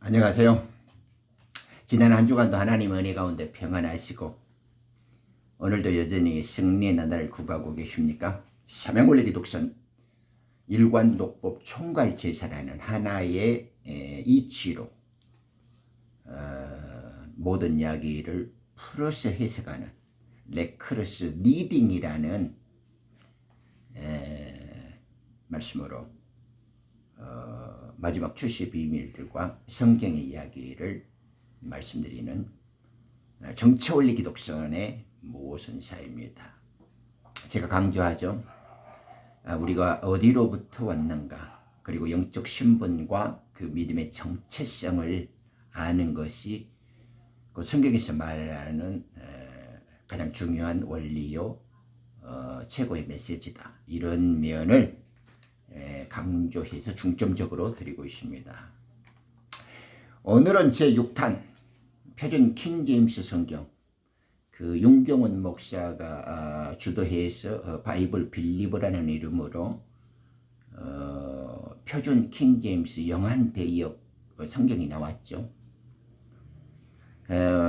안녕하세요. 지난 한 주간도 하나님 은혜 가운데 평안하시고 오늘도 여전히 승리의 나날을 구가하고 계십니까? 삼양올레 독선 일관독법 총괄제사라는 하나의 이치로 모든 이야기를 풀어서 해석하는 레크로스 리딩이라는 말씀으로 마지막 출시 비밀들과 성경의 이야기를 말씀드리는 정체원리 기독선의 모선사입니다. 제가 강조하죠. 우리가 어디로부터 왔는가, 그리고 영적 신분과 그 믿음의 정체성을 아는 것이 그 성경에서 말하는 가장 중요한 원리요, 최고의 메시지다. 이런 면을 강조해서 중점적으로 드리고 있습니다. 오늘은 제6탄 표준 킹제임스 성경, 그 윤경원 목사가 주도해서 바이블 빌리버라는 이름으로 표준 킹제임스 영한 대역 성경이 나왔죠.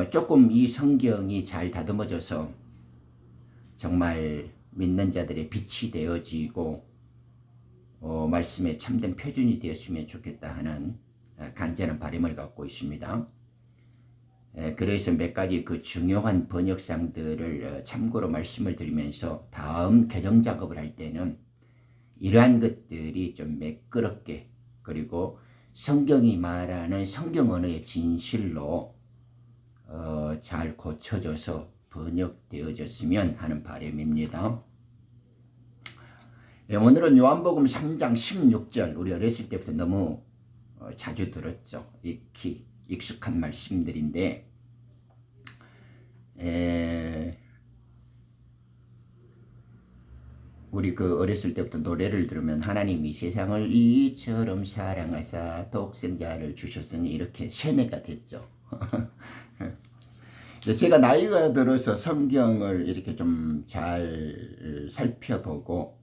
조금 이 성경이 잘 다듬어져서 정말 믿는 자들의 빛이 되어지고 말씀의 참된 표준이 되었으면 좋겠다 하는 간절한 바람을 갖고 있습니다. 그래서 몇 가지 그 중요한 번역상들을 참고로 말씀을 드리면서 다음 개정 작업을 할 때는 이러한 것들이 좀 매끄럽게, 그리고 성경이 말하는 성경 언어의 진실로 잘 고쳐져서 번역되어졌으면 하는 바람입니다. 오늘은 요한복음 3장 16절, 우리 어렸을 때부터 너무 자주 들었죠. 익히 익숙한 말씀들인데, 우리 그 어렸을 때부터 노래를 들으면 하나님이 세상을 이처럼 사랑하사 독생자를 주셨으니 이렇게 세뇌가 됐죠. 제가 나이가 들어서 성경을 이렇게 좀 잘 살펴보고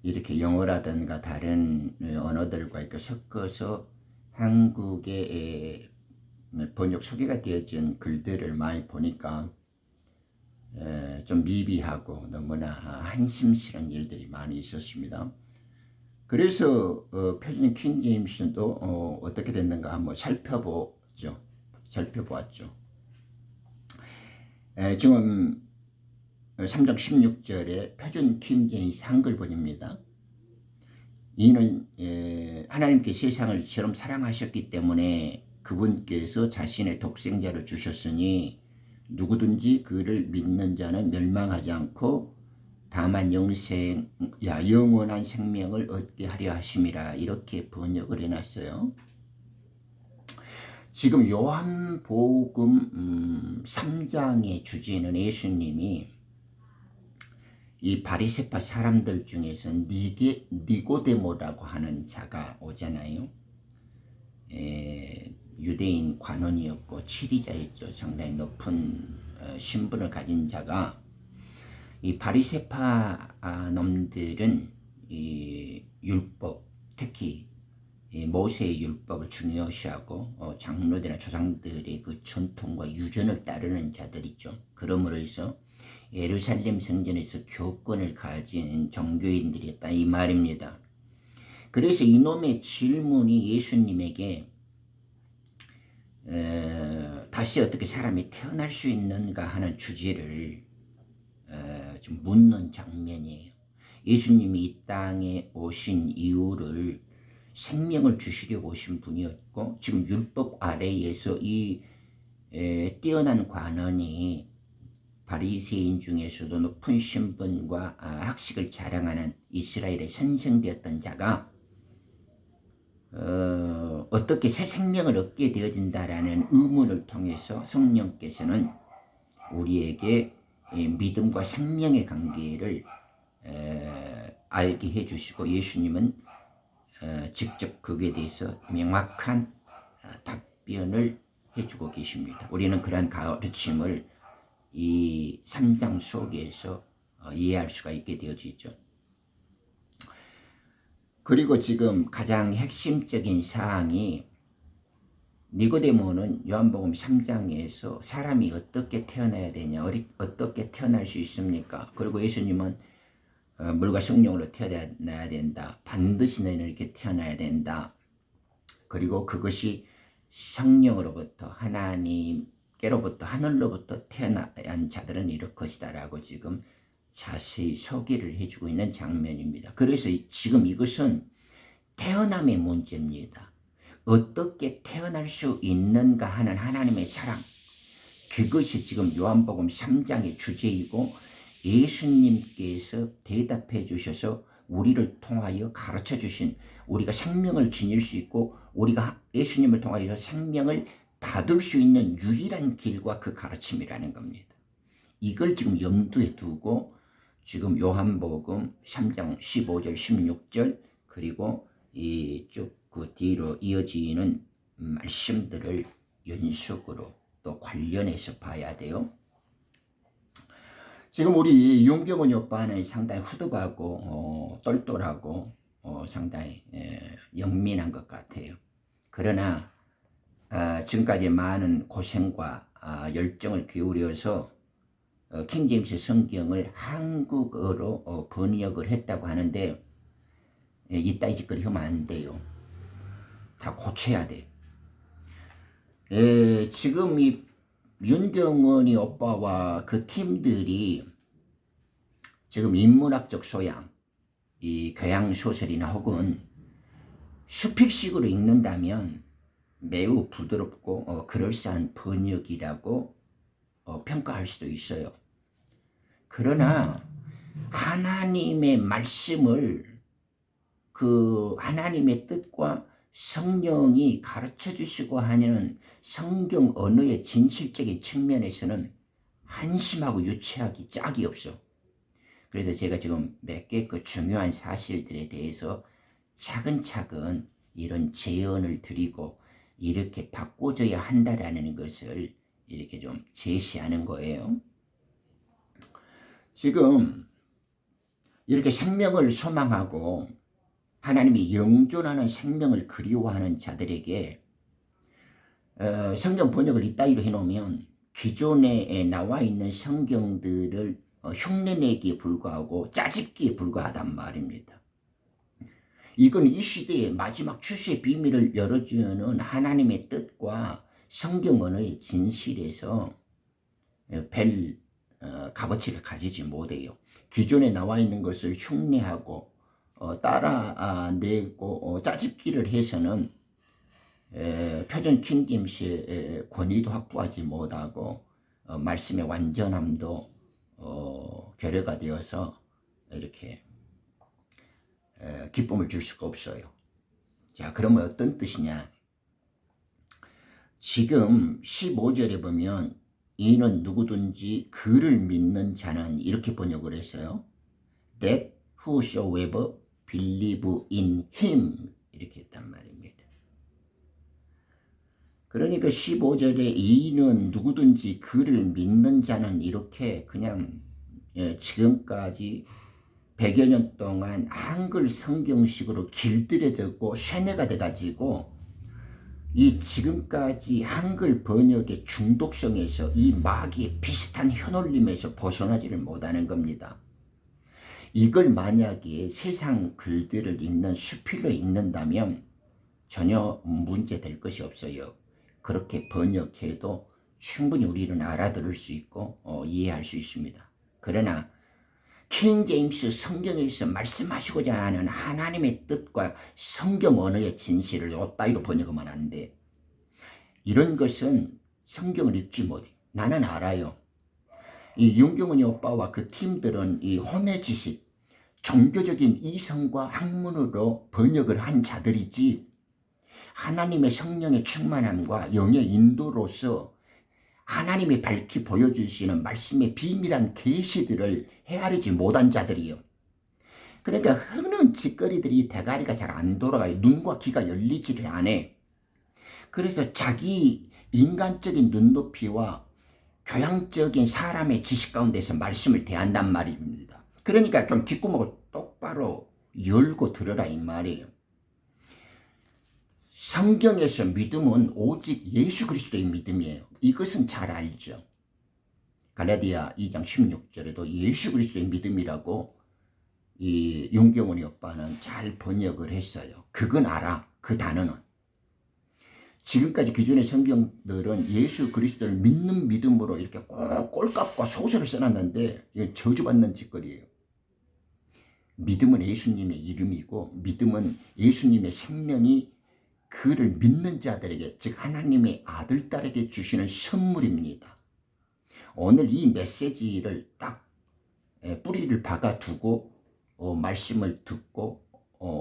이렇게 영어라든가 다른 언어들과 이렇게 섞어서 한국의 번역 소개가 되어진 글들을 많이 보니까 좀 미비하고 너무나 한심스러운 일들이 많이 있었습니다. 그래서 표준 킹제임스도 어떻게 됐는가 한번 살펴보았죠. 지금 3장 16절에 표준 킹제임스 한글본입니다. 이는 하나님께 세상을 이처럼 사랑하셨기 때문에 그분께서 자신의 독생자를 주셨으니 누구든지 그를 믿는 자는 멸망하지 않고 다만 영원한 생명을 얻게 하려 하심이라, 이렇게 번역을 해놨어요. 지금 요한복음 3장의 주제는 예수님이 이 바리새파 사람들 중에서 니고데모라고 하는 자가 오잖아요. 유대인 관원이었고 치리자였죠. 상당히 높은 신분을 가진 자가, 이 바리새파 놈들은 이 율법, 특히 모세의 율법을 중요시하고 장로들이나 조상들의 그 전통과 유전을 따르는 자들이죠. 그러므로 해서 예루살렘 성전에서 교권을 가진 종교인들이었다, 이 말입니다. 그래서 이놈의 질문이 예수님에게 다시 어떻게 사람이 태어날 수 있는가 하는 주제를 좀 묻는 장면이에요. 예수님이 이 땅에 오신 이유를 생명을 주시려고 오신 분이었고, 지금 율법 아래에서 이 뛰어난 관원이 바리새인 중에서도 높은 신분과 학식을 자랑하는 이스라엘의 선생되었던 자가 어떻게 새 생명을 얻게 되어진다라는 의문을 통해서 성령께서는 우리에게 믿음과 생명의 관계를 알게 해주시고, 예수님은 직접 거기에 대해서 명확한 답변을 해주고 계십니다. 우리는 그러한 가르침을 이 3장 속에서 이해할 수가 있게 되어지죠. 그리고 지금 가장 핵심적인 사항이 니고데모는 요한복음 3장에서 사람이 어떻게 태어나야 되냐, 어떻게 태어날 수 있습니까? 그리고 예수님은 물과 성령으로 태어나야 된다. 반드시 너희는 이렇게 태어나야 된다. 그리고 그것이 성령으로부터 하나님께로부터 하늘로부터 태어난 자들은 이럴 것이다 라고 지금 자세히 소개를 해주고 있는 장면입니다. 그래서 지금 이것은 태어남의 문제입니다. 어떻게 태어날 수 있는가 하는 하나님의 사랑, 그것이 지금 요한복음 3장의 주제이고 예수님께서 대답해 주셔서 우리를 통하여 가르쳐 주신, 우리가 생명을 지닐 수 있고 우리가 예수님을 통하여 생명을 받을 수 있는 유일한 길과 그 가르침이라는 겁니다. 이걸 지금 염두에 두고 지금 요한복음 3장 15절 16절 그리고 쭉 그 뒤로 이어지는 말씀들을 연속으로 또 관련해서 봐야 돼요. 지금 우리 윤경원 오빠는 상당히 후덕하고 똘똘하고 상당히 영민한 것 같아요. 그러나 지금까지 많은 고생과 열정을 기울여서 킹제임스 성경을 한국어로 번역을 했다고 하는데 이따위 짓거리 하면 안 돼요. 다 고쳐야 돼. 지금 이 윤경원이 오빠와 그 팀들이 지금 인문학적 소양, 이 교양 소설이나 혹은 수필식으로 읽는다면 매우 부드럽고 그럴싸한 번역이라고 평가할 수도 있어요. 그러나 하나님의 말씀을 그 하나님의 뜻과 성령이 가르쳐 주시고 하는 성경 언어의 진실적인 측면에서는 한심하고 유치하기 짝이 없어. 그래서 제가 지금 몇 개 그 중요한 사실들에 대해서 차근차근 이런 제언을 드리고 이렇게 바꿔줘야 한다라는 것을 이렇게 좀 제시하는 거예요. 지금 이렇게 생명을 소망하고 하나님이 영존하는 생명을 그리워하는 자들에게 성경 번역을 이따위로 해놓으면 기존에 나와 있는 성경들을 흉내내기에 불과하고 짜집기에 불과하단 말입니다. 이건 이 시대의 마지막 출세의 비밀을 열어주는 하나님의 뜻과 성경 언어의 진실에서 별 값어치를 가지지 못해요. 기존에 나와 있는 것을 흉내하고 따라내고 짜집기를 해서는 표준 킹제임스의 권위도 확보하지 못하고 말씀의 완전함도 결여가 되어서 이렇게 기쁨을 줄 수가 없어요. 자, 그러면 어떤 뜻이냐? 지금 15절에 보면 이는 누구든지 그를 믿는 자는 이렇게 번역을 했어요. That whosoever believe in him 이렇게 했단 말입니다. 그러니까 15절에 이는 누구든지 그를 믿는 자는 이렇게 그냥 지금까지 100여 년 동안 한글 성경식으로 길들여졌고 쇠뇌가 돼가지고 이 지금까지 한글 번역의 중독성에서 이 마귀의 비슷한 혀놀림에서 벗어나지를 못하는 겁니다. 이걸 만약에 세상 글들을 읽는 수필로 읽는다면 전혀 문제될 것이 없어요. 그렇게 번역해도 충분히 우리는 알아들을 수 있고 이해할 수 있습니다. 그러나 킹제임스 성경에서 말씀하시고자 하는 하나님의 뜻과 성경 언어의 진실을 이따위로 번역하면 안 돼. 이런 것은 성경을 읽지 못해. 나는 알아요. 이 윤경훈이 오빠와 그 팀들은 이 혼의 지식, 종교적인 이성과 학문으로 번역을 한 자들이지 하나님의 성령의 충만함과 영의 인도로서 하나님이 밝히 보여주시는 말씀의 비밀한 계시들을 헤아리지 못한 자들이요. 그러니까 흐르는 짓거리들이 대가리가 잘 안 돌아가요. 눈과 귀가 열리지를 않아. 그래서 자기 인간적인 눈높이와 교양적인 사람의 지식 가운데서 말씀을 대한단 말입니다. 그러니까 좀 귓구멍을 똑바로 열고 들어라 이 말이에요. 성경에서 믿음은 오직 예수 그리스도의 믿음이에요. 이것은 잘 알죠. 갈라디아 2장 16절에도 예수 그리스도의 믿음이라고 이 윤경원이 오빠는 잘 번역을 했어요. 그건 알아. 그 단어는. 지금까지 기존의 성경들은 예수 그리스도를 믿는 믿음으로 이렇게 꼭 꼴값과 소설을 써놨는데 이건 저주받는 짓거리예요. 믿음은 예수님의 이름이고 믿음은 예수님의 생명이 그를 믿는 자들에게, 즉 하나님의 아들, 딸에게 주시는 선물입니다. 오늘 이 메시지를 딱 뿌리를 박아두고 말씀을 듣고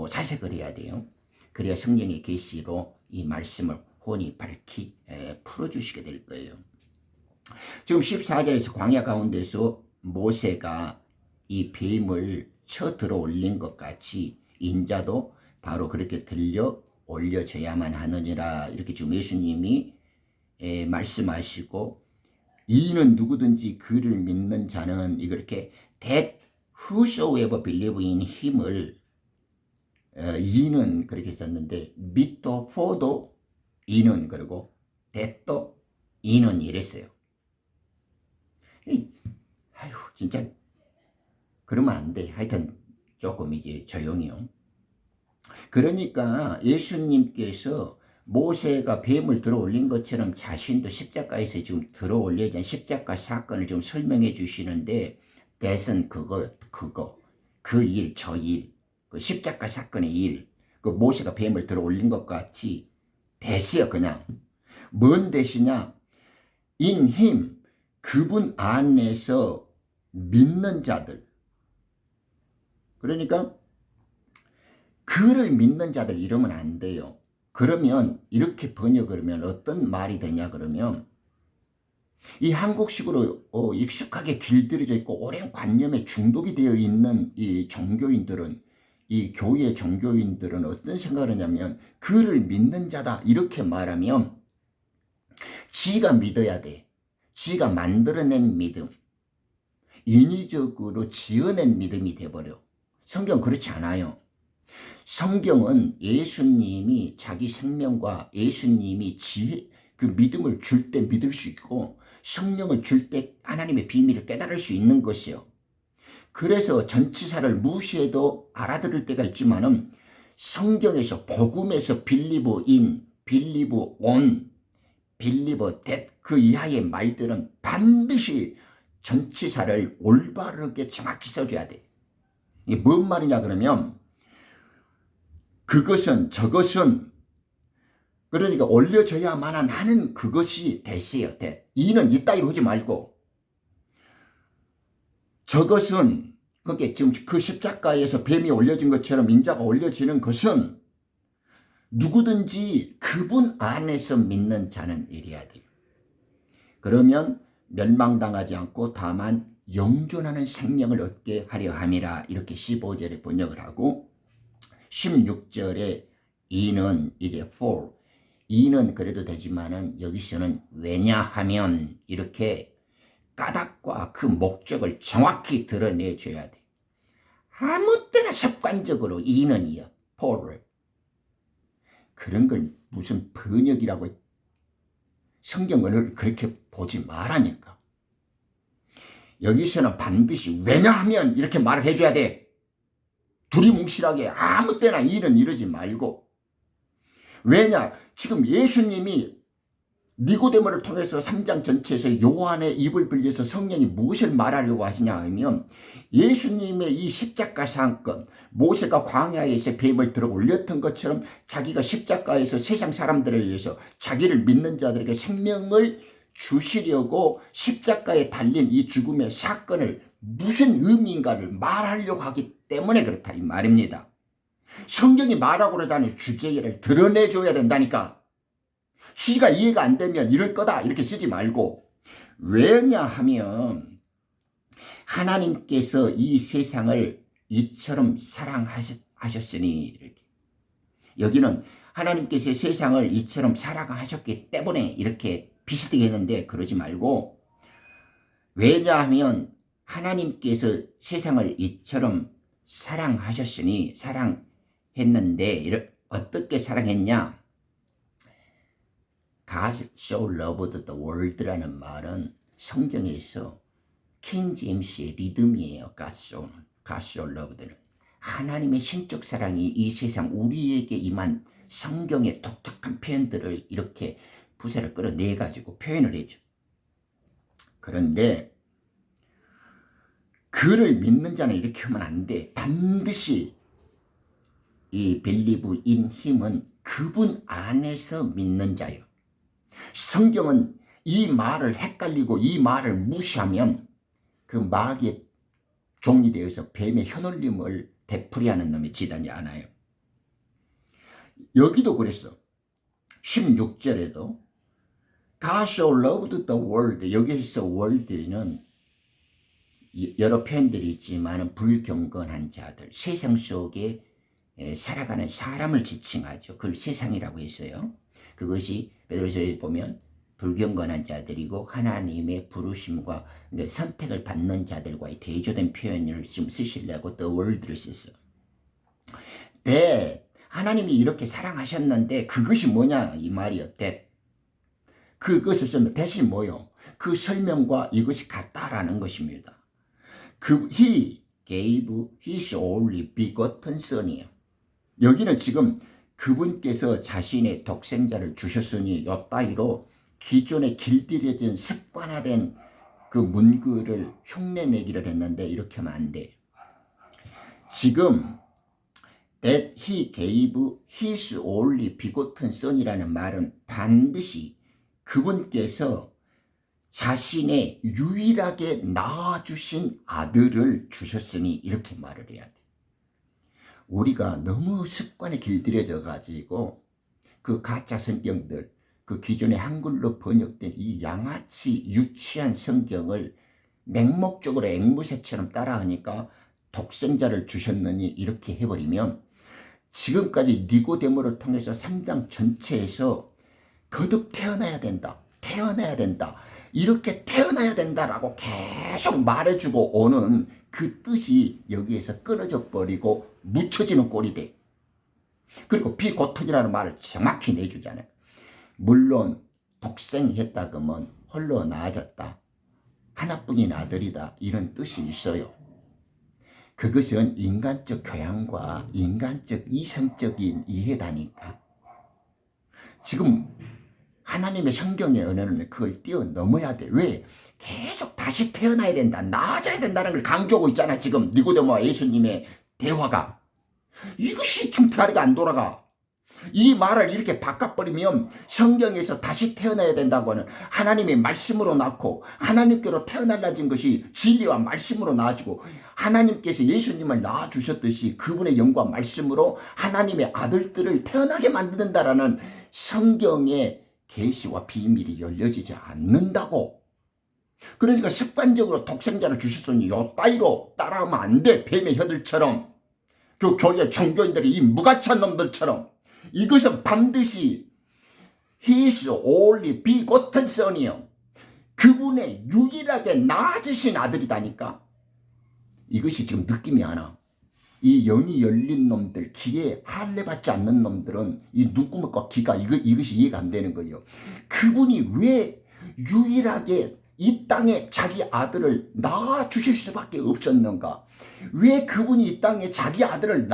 사색을 해야 돼요. 그래야 성령의 계시로 이 말씀을 혼이 밝히 풀어주시게 될 거예요. 지금 14절에서 광야 가운데서 모세가 이 뱀을 쳐 들어 올린 것 같이 인자도 바로 그렇게 들려 올려져야만 하느니라, 이렇게 지금 예수님이 말씀하시고, 이는 누구든지 그를 믿는 자는 이렇게 that whosoever believe in him을 이는 그렇게 썼는데 믿도 for도 이는 그리고 that도 이는 이랬어요. 아휴 진짜 그러면 안 돼. 하여튼 조금 이제 조용히요. 그러니까 예수님께서 모세가 뱀을 들어 올린 것처럼 자신도 십자가에서 지금 들어 올려진 십자가 사건을 좀 설명해 주시는데, that은 그거 그 일, 저 일, 그 십자가 사건의 일, 그 모세가 뱀을 들어 올린 것 같이 that이요. 그냥 뭔 that이냐? in him, 그분 안에서 믿는 자들. 그러니까 그를 믿는 자들 이러면 안 돼요. 그러면 이렇게 번역을 하면 어떤 말이 되냐 그러면, 이 한국식으로 익숙하게 길들여져 있고 오랜 관념에 중독이 되어 있는 이 종교인들은, 이 교회 종교인들은 어떤 생각을 하냐면, 그를 믿는 자다 이렇게 말하면 지가 믿어야 돼. 지가 만들어낸 믿음, 인위적으로 지어낸 믿음이 돼버려. 성경 그렇지 않아요. 성경은 예수님이 자기 생명과 예수님이 지혜, 그 믿음을 줄 때 믿을 수 있고 성령을 줄 때 하나님의 비밀을 깨달을 수 있는 것이요. 그래서 전치사를 무시해도 알아들을 때가 있지만은 성경에서 복음에서 believe in, believe on, believe that 그 이하의 말들은 반드시 전치사를 올바르게 정확히 써줘야 돼. 이게 뭔 말이냐 그러면, 그것은 저것은, 그러니까 올려져야만 하는 그것이 that이에요. that. 이는 이따위로 하지 말고, 저것은, 그게 지금 그 십자가에서 뱀이 올려진 것처럼 인자가 올려지는 것은 누구든지 그분 안에서 믿는 자는 이래야 돼요. 그러면 멸망당하지 않고 다만 영존하는 생명을 얻게 하려 함이라, 이렇게 15절에 번역을 하고, 16절에 이는 이제 for, 이는 그래도 되지만은 여기서는 왜냐하면, 이렇게 까닭과 그 목적을 정확히 드러내줘야 돼. 아무 때나 습관적으로 이는이요, for를. 그런 걸 무슨 번역이라고 성경을 그렇게 보지 말라니까. 여기서는 반드시 왜냐하면 이렇게 말을 해줘야 돼. 두리뭉실하게 아무 때나 이는 이러지 말고. 왜냐? 지금 예수님이 니고데모를 통해서 3장 전체에서 요한의 입을 벌려서 성령이 무엇을 말하려고 하시냐 하면, 예수님의 이 십자가 사건, 모세가 광야에서 뱀을 들어 올렸던 것처럼 자기가 십자가에서 세상 사람들을 위해서 자기를 믿는 자들에게 생명을 주시려고 십자가에 달린 이 죽음의 사건을 무슨 의미인가를 말하려고 하기 때문에 그렇다 이 말입니다. 성경이 말하고자 하는 주제를 드러내줘야 된다니까. 시가 이해가 안 되면 이럴 거다 이렇게 쓰지 말고, 왜냐하면 하나님께서 이 세상을 이처럼 사랑하셨으니, 이렇게. 여기는 하나님께서 세상을 이처럼 사랑하셨기 때문에 이렇게 비슷하게 했는데 그러지 말고, 왜냐하면 하나님께서 세상을 이처럼 사랑하셨으니, 사랑했는데 어떻게 사랑했냐? God so loved the world라는 말은 성경에서 킹 제임스의 리듬이에요. God so loved는. 하나님의 신적 사랑이 이 세상 우리에게 임한 성경의 독특한 표현들을 이렇게 부세를 끌어내가지고 표현을 해줘. 그런데 그를 믿는 자는 이렇게 하면 안 돼. 반드시 이 believe in him은 그분 안에서 믿는 자예요. 성경은 이 말을 헷갈리고 이 말을 무시하면 그 마귀의 종이 되어서 뱀의 혀놀림을 되풀이하는 놈이 지단지 않아요. 여기도 그랬어. 16절에도 God so loved the world. 여기서 world는 여러 표현들이 있지만 불경건한 자들, 세상 속에 살아가는 사람을 지칭하죠. 그걸 세상이라고 했어요. 그것이 베드로서에 보면 불경건한 자들이고 하나님의 부르심과 선택을 받는 자들과의 대조된 표현을 지금 쓰시려고 the world를 썼어. that 하나님이 이렇게 사랑하셨는데 그것이 뭐냐 이 말이요. that 그것을 쓰면 that이 뭐요? 그 설명과 이것이 같다라는 것입니다. he gave his only begotten son이에요. 여기는 지금 그분께서 자신의 독생자를 주셨으니 요 따위로 기존에 길들여진 습관화된 그 문구를 흉내내기를 했는데 이렇게 하면 안 돼. 지금 that he gave his only begotten son이라는 말은 반드시 그분께서 자신의 유일하게 낳아주신 아들을 주셨으니 이렇게 말을 해야 돼. 우리가 너무 습관에 길들여져 가지고 그 가짜 성경들, 그 기존에 한글로 번역된 이 양아치 유치한 성경을 맹목적으로 앵무새처럼 따라하니까 독생자를 주셨느니 이렇게 해버리면 지금까지 니고데모를 통해서 3장 전체에서 거듭 태어나야 된다. 이렇게 태어나야 된다라고 계속 말해주고 오는 그 뜻이 여기에서 끊어져 버리고 묻혀지는 꼴이 돼. 그리고 비고통이라는 말을 정확히 내주잖아요. 물론 독생했다 그러면 홀로 나아졌다. 하나뿐인 아들이다. 이런 뜻이 있어요. 그것은 인간적 교양과 인간적 이성적인 이해다니까. 지금 하나님의 성경의 언어는 그걸 뛰어넘어야 돼. 왜? 계속 다시 태어나야 된다. 나아져야 된다는 걸 강조하고 있잖아. 지금 니고데모와 예수님의 대화가. 이것이 지금 다리가 안 돌아가. 이 말을 이렇게 바꿔버리면 성경에서 다시 태어나야 된다고 하는 하나님의 말씀으로 낳고 하나님께로 태어날라진 것이 진리와 말씀으로 나아지고 하나님께서 예수님을 낳아주셨듯이 그분의 영과 말씀으로 하나님의 아들들을 태어나게 만든다라는 성경의 계시와 비밀이 열려지지 않는다고. 그러니까 습관적으로 독생자를 주셨으니 요 따위로 따라하면 안 돼. 뱀의 혀들처럼 그 교회 종교인들이 이 무가치한 놈들처럼. 이것은 반드시 His only begotten son이요. 그분의 유일하게 낳아주신 아들이다니까. 이것이 지금 느낌이 안 와. 이 영이 열린 놈들, 귀에 할례 받지 않는 놈들은 이 눈구멍과 귀가 이것이 이해가 안 되는 거예요. 그분이 왜 유일하게 이 땅에 자기 아들을 낳아주실 수밖에 없었는가? 왜 그분이 이 땅에 자기 아들을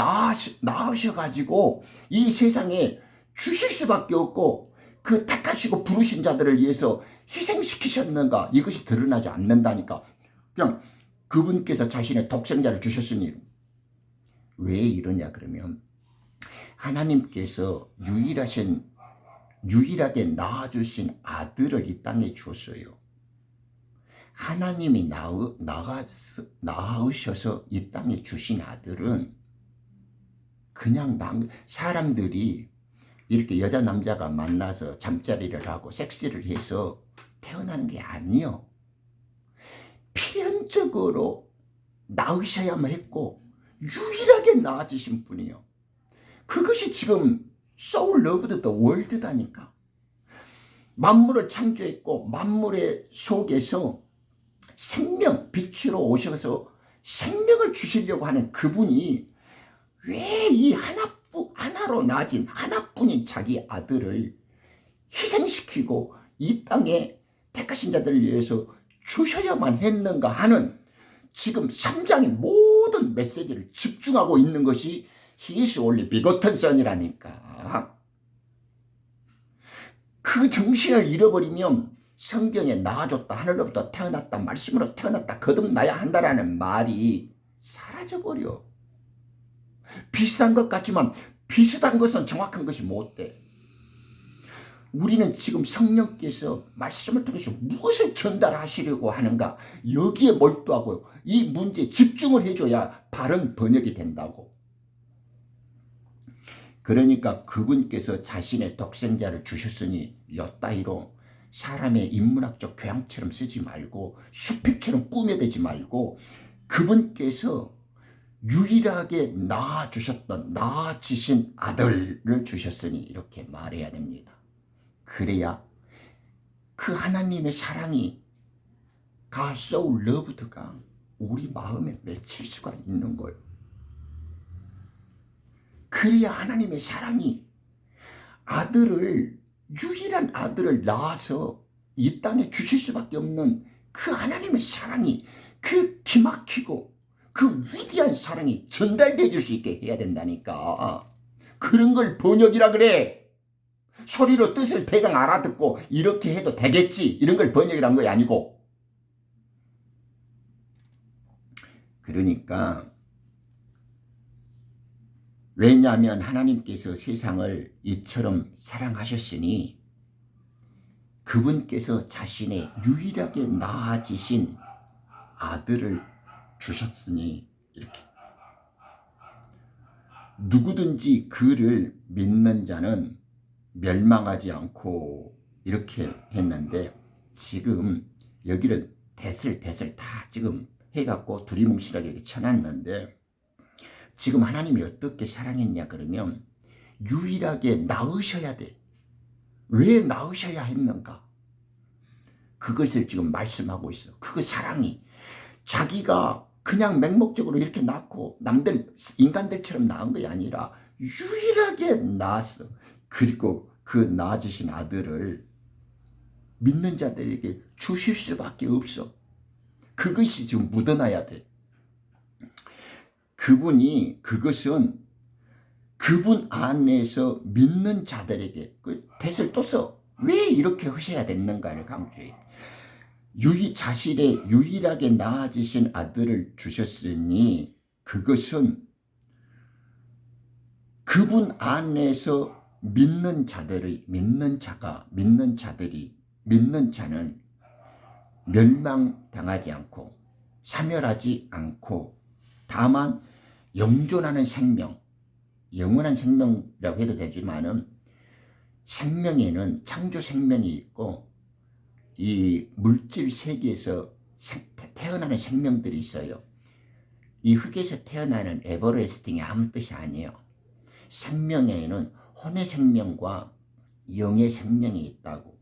낳으셔가지고 이 세상에 주실 수밖에 없고 그 택하시고 부르신 자들을 위해서 희생시키셨는가? 이것이 드러나지 않는다니까. 그냥 그분께서 자신의 독생자를 주셨으니 왜 이러냐 그러면 하나님께서 유일하게 낳아주신 아들을 이 땅에 주었어요. 하나님이 낳으셔서 이 땅에 주신 아들은 그냥 사람들이 이렇게 여자 남자가 만나서 잠자리를 하고 섹스를 해서 태어나는 게 아니요. 필연적으로 낳으셔야만 했고 유일하게 낳아주신 분이요. 그것이 지금 So loved the world다니까. 만물을 창조했고 만물의 속에서 생명, 빛으로 오셔서 생명을 주시려고 하는 그분이 왜 이 하나로 낳아진 하나뿐인 자기 아들을 희생시키고 이 땅에 택하신 자들을 위해서 주셔야만 했는가 하는 지금 3장의 모든 메시지를 집중하고 있는 것이 He is only begotten Son이라니까. 그 정신을 잃어버리면 성경에 낳아줬다, 하늘로부터 태어났다, 말씀으로 태어났다, 거듭나야 한다라는 말이 사라져버려. 비슷한 것 같지만 비슷한 것은 정확한 것이 못 돼. 우리는 지금 성령께서 말씀을 통해서 무엇을 전달하시려고 하는가, 여기에 몰두하고 이 문제에 집중을 해줘야 바른 번역이 된다고. 그러니까 그분께서 자신의 독생자를 주셨으니 엿따위로 사람의 인문학적 교양처럼 쓰지 말고 수필처럼 꾸며대지 말고 그분께서 유일하게 낳아주셨던 낳아지신 아들을 주셨으니 이렇게 말해야 됩니다. 그래야 그 하나님의 사랑이 God so loved가 우리 마음에 맺힐 수가 있는 거예요. 그래야 하나님의 사랑이 유일한 아들을 낳아서 이 땅에 주실 수밖에 없는 그 하나님의 사랑이, 그 기막히고 그 위대한 사랑이 전달되어 줄 수 있게 해야 된다니까. 그런 걸 번역이라 그래. 소리로 뜻을 대강 알아듣고 이렇게 해도 되겠지, 이런 걸 번역이란 거야 아니고. 그러니까 왜냐하면 하나님께서 세상을 이처럼 사랑하셨으니 그분께서 자신의 유일하게 낳아지신 아들을 주셨으니 이렇게. 누구든지 그를 믿는 자는 멸망하지 않고 이렇게 했는데, 지금 여기를 대슬 다 지금 해갖고 두리뭉실하게 이렇게 쳐놨는데, 지금 하나님이 어떻게 사랑했냐 그러면 유일하게 낳으셔야 돼. 왜 낳으셔야 했는가? 그것을 지금 말씀하고 있어. 그 사랑이 자기가 그냥 맹목적으로 이렇게 낳고 남들 인간들처럼 낳은 것이 아니라 유일하게 낳았어. 그리고 그 낳아주신 아들을 믿는 자들에게 주실 수밖에 없어. 그것이 지금 묻어놔야 돼. 그것은 그분 안에서 믿는 자들에게, 그 대을 또 써. 왜 이렇게 하셔야 됐는가를 강조해. 자신의 유일하게 낳아주신 아들을 주셨으니 그것은 그분 안에서 믿는 자는 멸망당하지 않고 사멸하지 않고 다만 영존하는 생명, 영원한 생명이라고 해도 되지만은 생명에는 창조 생명이 있고 이 물질 세계에서 태어나는 생명들이 있어요. 이 흙에서 태어나는 에버레스팅이 아무 뜻이 아니에요. 생명에는 혼의 생명과 영의 생명이 있다고.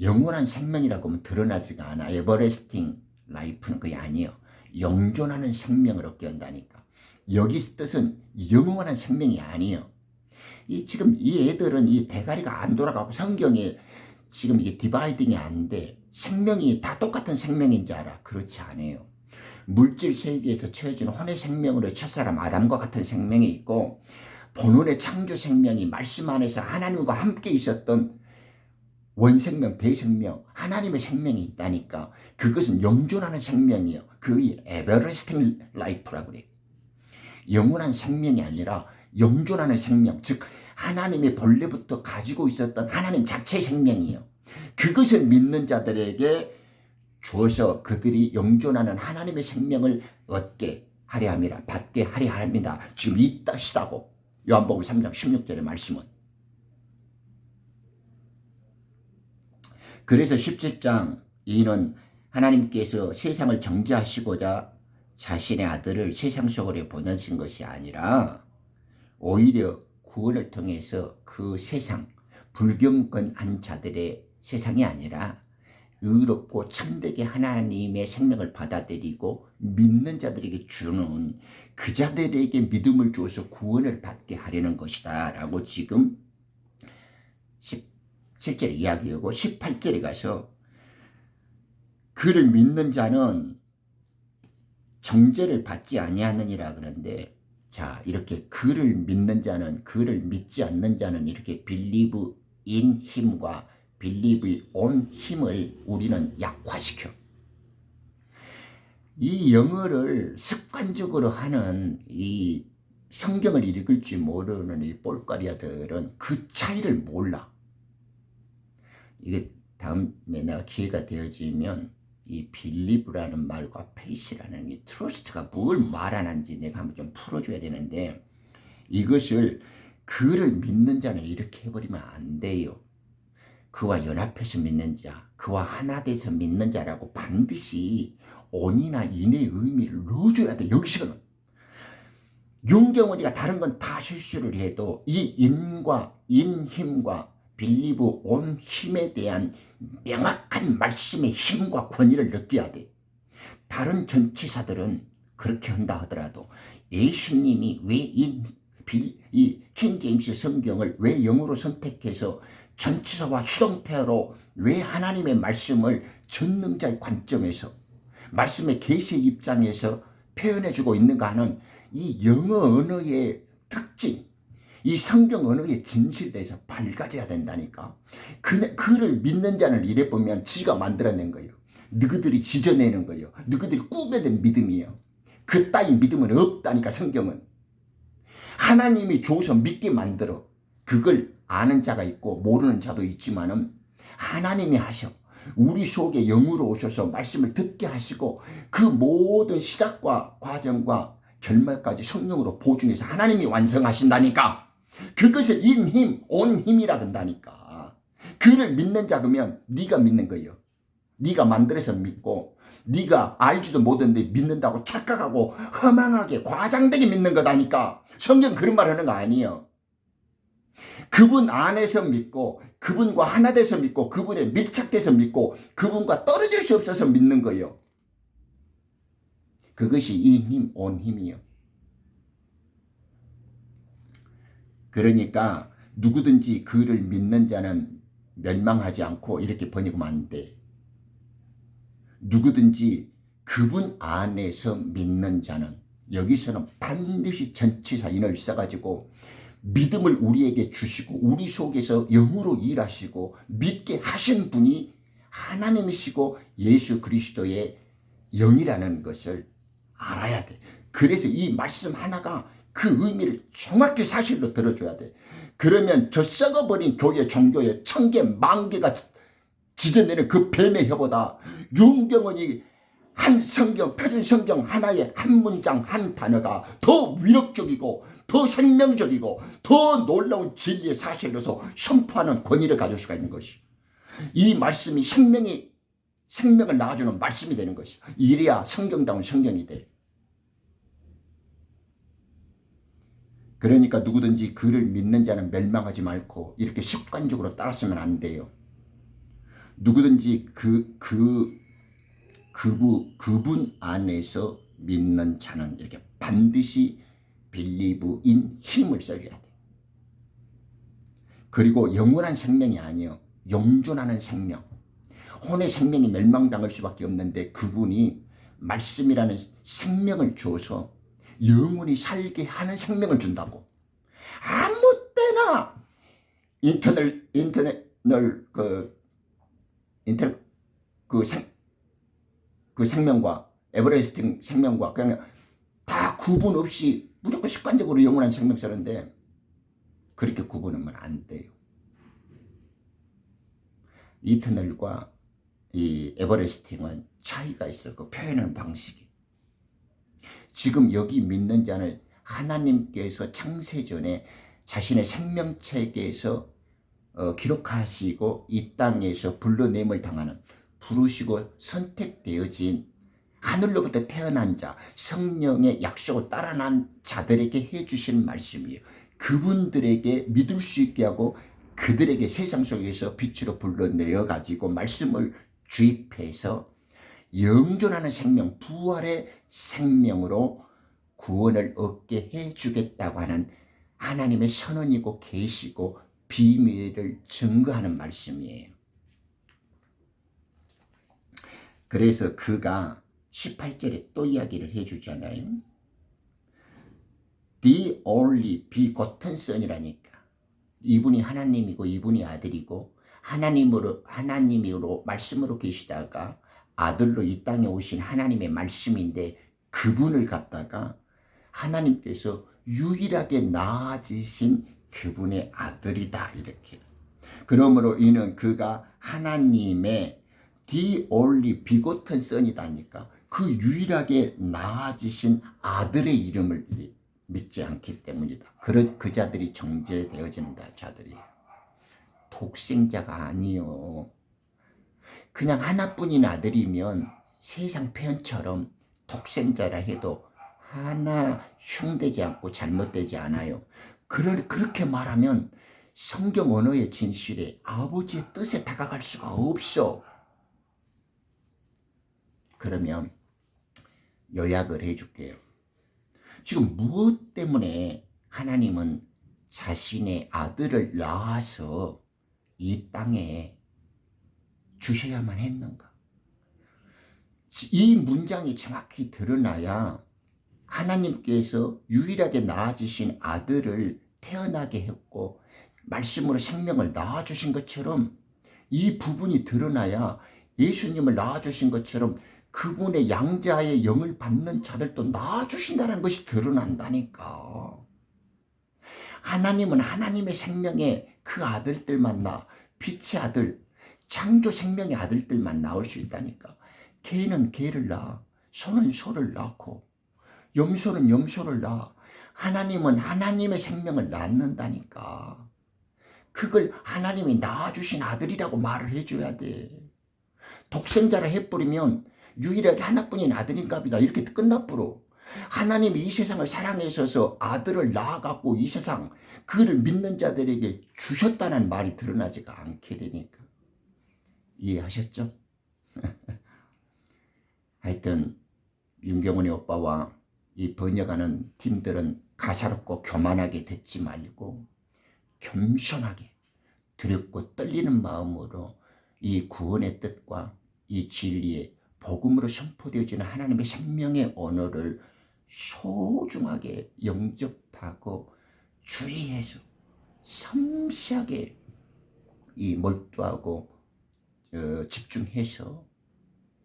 영원한 생명이라고 하면 드러나지가 않아. 에버레스팅 라이프는 그게 아니에요. 영존하는 생명을 얻게 한다니까. 여기 뜻은 영원한 생명이 아니에요. 지금 이 애들은 이 대가리가 안 돌아가고 성경에 지금 이 디바이딩이 안 돼. 생명이 다 똑같은 생명인 줄 알아. 그렇지 않아요. 물질 세계에서 채워진 혼의 생명으로 첫사람 아담과 같은 생명이 있고, 본원의 창조 생명이 말씀 안에서 하나님과 함께 있었던 원생명, 대생명, 하나님의 생명이 있다니까. 그것은 영존하는 생명이에요. 그게 에버레스팅 라이프라고 그래. 영원한 생명이 아니라 영존하는 생명, 즉 하나님의 본래부터 가지고 있었던 하나님 자체의 생명이에요. 그것을 믿는 자들에게 주어서 그들이 영존하는 하나님의 생명을 얻게 하려 함이라, 받게 하려 합니다. 지금 이 뜻이라고. 요한복음 3장 16절의 말씀은. 그래서 17장 2는 하나님께서 세상을 정죄하시고자 자신의 아들을 세상 속으로 보내신 것이 아니라 오히려 구원을 통해서 그 세상, 불경건한 자들의 세상이 아니라 의롭고 참되게 하나님의 생명을 받아들이고 믿는 자들에게 주는 그 자들에게 믿음을 주어서 구원을 받게 하려는 것이다 라고 지금 17절에 이야기하고 18절에 가서 그를 믿는 자는 정죄를 받지 아니하느니라 그러는데, 자, 이렇게 그를 믿는 자는, 그를 믿지 않는 자는 이렇게 believe in him과 believe on him을 우리는 약화시켜. 이 영어를 습관적으로 하는 이 성경을 읽을 줄 모르는 이 볼거리아들은 그 차이를 몰라. 이게 다음에 내가 기회가 되어지면 이 빌리브라는 말과 페이스라는 이 트러스트가 뭘 말하는지 내가 한번 좀 풀어줘야 되는데, 이것을 그를 믿는 자는 이렇게 해버리면 안 돼요. 그와 연합해서 믿는 자, 그와 하나 돼서 믿는 자라고 반드시 on이나 in의 의미를 넣어줘야 돼. 여기서는 윤경원이가 다른 건 다 실수를 해도 이 in과 in him과 believe on him에 대한 명확한 말씀의 힘과 권위를 느껴야 돼. 다른 전치사들은 그렇게 한다 하더라도 예수님이 왜 이 킹제임스 성경을 왜 영어로 선택해서 전치사와 수동태로 왜 하나님의 말씀을 전능자의 관점에서 말씀의 계시 입장에서 표현해주고 있는가 하는 이 영어 언어의 특징, 이 성경 언어의 진실대에서 밝아져야 된다니까. 그를 믿는 자는 이래 보면 지가 만들어낸 거예요. 너희들이 지져내는 거예요. 너희들이 꾸며낸 믿음이에요. 그 따위 믿음은 없다니까. 성경은 하나님이 줘서 믿게 만들어. 그걸 아는 자가 있고 모르는 자도 있지만은 하나님이 하셔. 우리 속에 영으로 오셔서 말씀을 듣게 하시고 그 모든 시작과 과정과 결말까지 성령으로 보증해서 하나님이 완성하신다니까. 그것을 in him, on him이라 한다니까. 그를 믿는 자 그러면 네가 믿는 거예요. 네가 만들어서 믿고 네가 알지도 못했는데 믿는다고 착각하고 허망하게 과장되게 믿는 거다니까. 성경 그런 말 하는 거 아니에요. 그분 안에서 믿고 그분과 하나 돼서 믿고 그분에 밀착돼서 믿고 그분과 떨어질 수 없어서 믿는 거예요. 그것이 in him, on him이요. 그러니까 누구든지 그를 믿는 자는 멸망하지 않고 이렇게 번역하면 안 돼. 누구든지 그분 안에서 믿는 자는, 여기서는 반드시 전치사인을 써가지고 믿음을 우리에게 주시고 우리 속에서 영으로 일하시고 믿게 하신 분이 하나님이시고 예수 그리스도의 영이라는 것을 알아야 돼. 그래서 이 말씀 하나가 그 의미를 정확히 사실로 들어줘야 돼. 그러면 저 썩어버린 교회 종교에 1000개, 10,000개가 지져내는 그 뱀의 혀보다 윤경원이 한 성경, 표준 성경 하나의 한 문장 한 단어가 더 위력적이고 더 생명적이고 더 놀라운 진리의 사실로서 선포하는 권위를 가질 수가 있는 것이. 이 말씀이 생명을 낳아주는 말씀이 되는 것이. 이래야 성경다운 성경이 돼. 그러니까 누구든지 그를 믿는 자는 멸망하지 말고 이렇게 습관적으로 따랐으면 안 돼요. 누구든지 그분 안에서 믿는 자는 이렇게 반드시 believe in him을 써줘야 돼. 그리고 영원한 생명이 아니에요. 영존하는 생명. 혼의 생명이 멸망당할 수밖에 없는데 그분이 말씀이라는 생명을 주어서 영원히 살게 하는 생명을 준다고. 아무 때나 그 생명과 에버레스팅 생명과 그냥 다 구분 없이 무조건 습관적으로 영원한 생명 쓰는데 그렇게 구분하면 안 돼요. 이터널과 이 에버레스팅은 차이가 있어. 그 표현하는 방식이. 지금 여기 믿는 자는 하나님께서 창세전에 자신의 생명책에서 기록하시고 이 땅에서 불러냄을 당하는, 부르시고 선택되어진 하늘로부터 태어난 자, 성령의 약속을 따라난 자들에게 해주신 말씀이에요. 그분들에게 믿을 수 있게 하고 그들에게 세상 속에서 빛으로 불러내어 가지고 말씀을 주입해서 영존하는 생명, 부활의 생명으로 구원을 얻게 해주겠다고 하는 하나님의 선언이고 계시고 비밀을 증거하는 말씀이에요. 그래서 그가 18절에 또 이야기를 해주잖아요. The only begotten son이라니까. 이분이 하나님이고 이분이 아들이고 하나님으로 말씀으로 계시다가 아들로 이 땅에 오신 하나님의 말씀인데 그분을 갖다가 하나님께서 유일하게 낳아주신 그분의 아들이다 이렇게. 그러므로 이는 그가 하나님의 The only begotten son이다니까. 그 유일하게 낳아주신 아들의 이름을 믿지 않기 때문이다. 그 자들이 정죄되어지는 자들이에요. 독생자가 아니요. 그냥 하나뿐인 아들이면 세상 표현처럼 독생자라 해도 하나 흉되지 않고 잘못되지 않아요. 그렇게 말하면 성경 언어의 진실에 아버지의 뜻에 다가갈 수가 없어. 그러면 요약을 해줄게요. 지금 무엇 때문에 하나님은 자신의 아들을 낳아서 이 땅에 주셔야만 했는가? 이 문장이 정확히 드러나야 하나님께서 유일하게 낳아주신 아들을 태어나게 했고 말씀으로 생명을 낳아주신 것처럼 이 부분이 드러나야 예수님을 낳아주신 것처럼 그분의 양자의 영을 받는 자들도 낳아주신다는 것이 드러난다니까. 하나님은 하나님의 생명의 그 아들들만 빛의 아들, 창조 생명의 아들들만 나올 수 있다니까. 개는 개를 낳아, 소는 소를 낳고 염소는 염소를 낳아. 하나님은 하나님의 생명을 낳는다니까. 그걸 하나님이 낳아주신 아들이라고 말을 해줘야 돼. 독생자라 해버리면 유일하게 하나뿐인 아들인가 보다 이렇게 끝나버려. 하나님이 이 세상을 사랑하셔서 아들을 낳아갖고 이 세상 그를 믿는 자들에게 주셨다는 말이 드러나지가 않게 되니까. 이해하셨죠? 하여튼 윤경훈의 오빠와 이 번역하는 팀들은 가사롭고 교만하게 듣지 말고 겸손하게 두렵고 떨리는 마음으로 이 구원의 뜻과 이 진리의 복음으로 선포되어지는 하나님의 생명의 언어를 소중하게 영접하고 주의해서 섬세하게 이 몰두하고 집중해서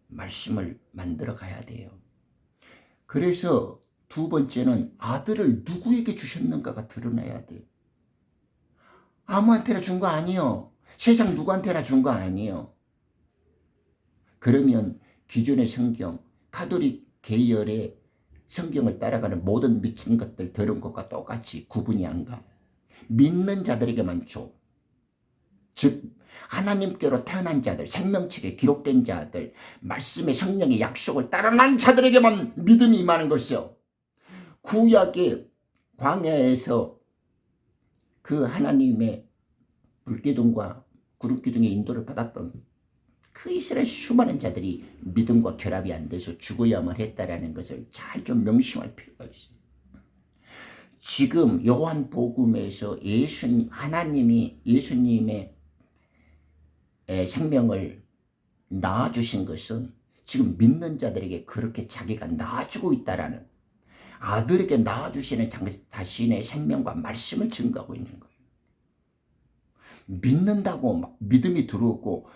말씀을 만들어 가야 돼요. 그래서 두 번째는 아들을 누구에게 주셨는가가 드러나야 돼요. 아무한테나 준 거 아니에요. 세상 누구한테나 준 거 아니에요. 그러면 기존의 성경, 가톨릭 계열의 성경을 따라가는 모든 미친 것들 더러운 것과 똑같이 구분이 안 가. 믿는 자들에게만 줘. 즉 하나님께로 태어난 자들, 생명책에 기록된 자들, 말씀의 성령의 약속을 따라난 자들에게만 믿음이 임하는 것이요. 구약의 광야에서 그 하나님의 불기둥과 구름기둥의 인도를 받았던 그 이스라엘 수많은 자들이 믿음과 결합이 안 돼서 죽어야만 했다라는 것을 잘 좀 명심할 필요가 있어요. 지금 요한복음에서 하나님이 예수님의 생명을 낳아주신 것은 지금 믿는 자들에게 그렇게 자기가 낳아주고 있다라는, 아들에게 낳아주시는 자신의 생명과 말씀을 증거하고 있는 거예요. 믿는다고 믿음이 들어오고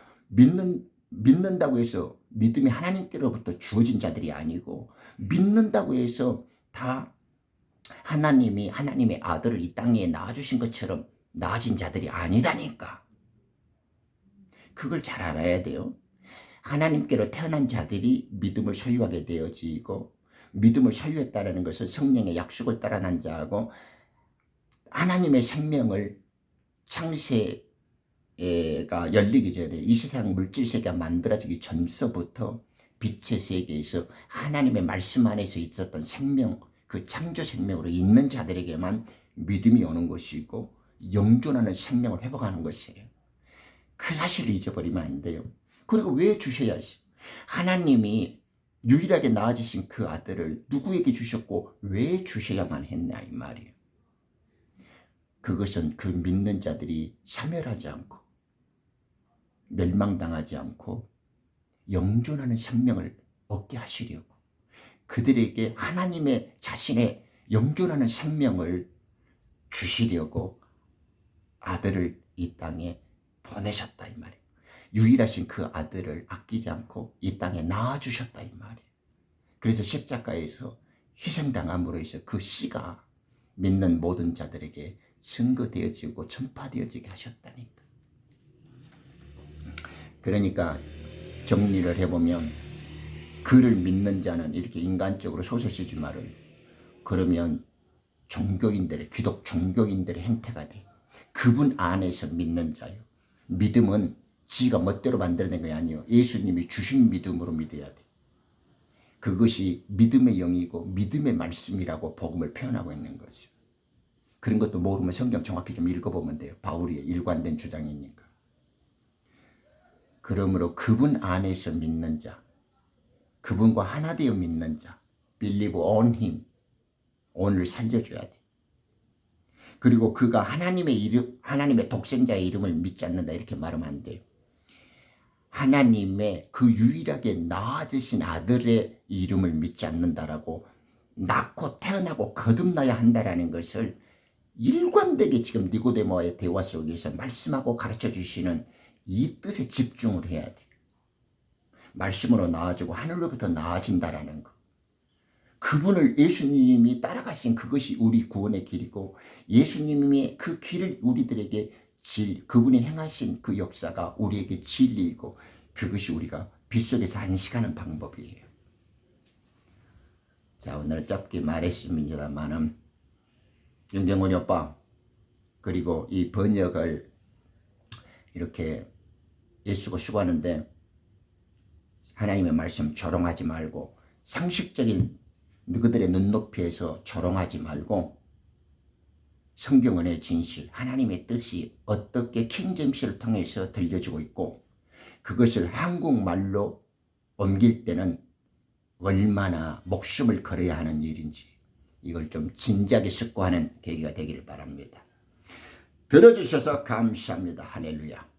믿는다고 해서 믿음이 하나님께로부터 주어진 자들이 아니고, 믿는다고 해서 다 하나님의 아들을 이 땅에 낳아주신 것처럼 낳아진 자들이 아니다니까. 그걸 잘 알아야 돼요. 하나님께로 태어난 자들이 믿음을 소유하게 되어지고, 믿음을 소유했다는 것은 성령의 약속을 따라 난 자하고 하나님의 생명을 창세가 열리기 전에 이 세상 물질 세계가 만들어지기 전서부터 빛의 세계에서 하나님의 말씀 안에서 있었던 생명, 그 창조 생명으로 있는 자들에게만 믿음이 오는 것이고 영존하는 생명을 회복하는 것이에요. 그 사실을 잊어버리면 안 돼요. 그리고 왜 주셔야 하시? 하나님이 유일하게 낳아주신 그 아들을 누구에게 주셨고 왜 주셔야만 했냐 이 말이에요. 그것은 그 믿는 자들이 사멸하지 않고 멸망당하지 않고 영존하는 생명을 얻게 하시려고, 그들에게 하나님의 자신의 영존하는 생명을 주시려고 아들을 이 땅에 보내셨다 이 말이에요. 유일하신 그 아들을 아끼지 않고 이 땅에 낳아주셨다 이 말이에요. 그래서 십자가에서 희생당함으로 해서 그 씨가 믿는 모든 자들에게 증거되어지고 전파되어지게 하셨다니까. 그러니까 정리를 해보면, 그를 믿는 자는, 이렇게 인간적으로 소설 쓰지 말을, 그러면 종교인들의, 기독 종교인들의 행태가 돼. 그분 안에서 믿는 자요. 믿음은 지가 멋대로 만들어낸 게 아니에요. 예수님이 주신 믿음으로 믿어야 돼. 그것이 믿음의 영이고 믿음의 말씀이라고 복음을 표현하고 있는 거죠. 그런 것도 모르면 성경 정확히 좀 읽어보면 돼요. 바울의 일관된 주장이니까. 그러므로 그분 안에서 믿는 자, 그분과 하나 되어 믿는 자, believe on him, on을 살려줘야 돼. 그리고 그가 하나님의 이름, 하나님의 독생자의 이름을 믿지 않는다 이렇게 말하면 안 돼요. 하나님의 그 유일하게 낳아주신 아들의 이름을 믿지 않는다라고, 낳고 태어나고 거듭나야 한다라는 것을 일관되게 지금 니고데모와의 대화 속에서 말씀하고 가르쳐 주시는 이 뜻에 집중을 해야 돼. 말씀으로 나아지고 하늘로부터 나아진다라는 거. 그분을, 예수님이 따라가신 그것이 우리 구원의 길이고, 예수님이 그 길을 우리들에게 그분이 행하신 그 역사가 우리에게 진리이고, 그것이 우리가 빗속에서 안식하는 방법이에요. 자, 오늘 짧게 말했습니다만은, 윤경원이 오빠, 그리고 이 번역을 이렇게 예수가 수고하는데, 하나님의 말씀 조롱하지 말고, 상식적인 너희들의 눈높이에서 조롱하지 말고, 성경의 진실, 하나님의 뜻이 어떻게 킹제임스를 통해서 들려주고 있고, 그것을 한국말로 옮길 때는 얼마나 목숨을 걸어야 하는 일인지, 이걸 좀 진지하게 숙고하는 계기가 되기를 바랍니다. 들어주셔서 감사합니다. 할렐루야.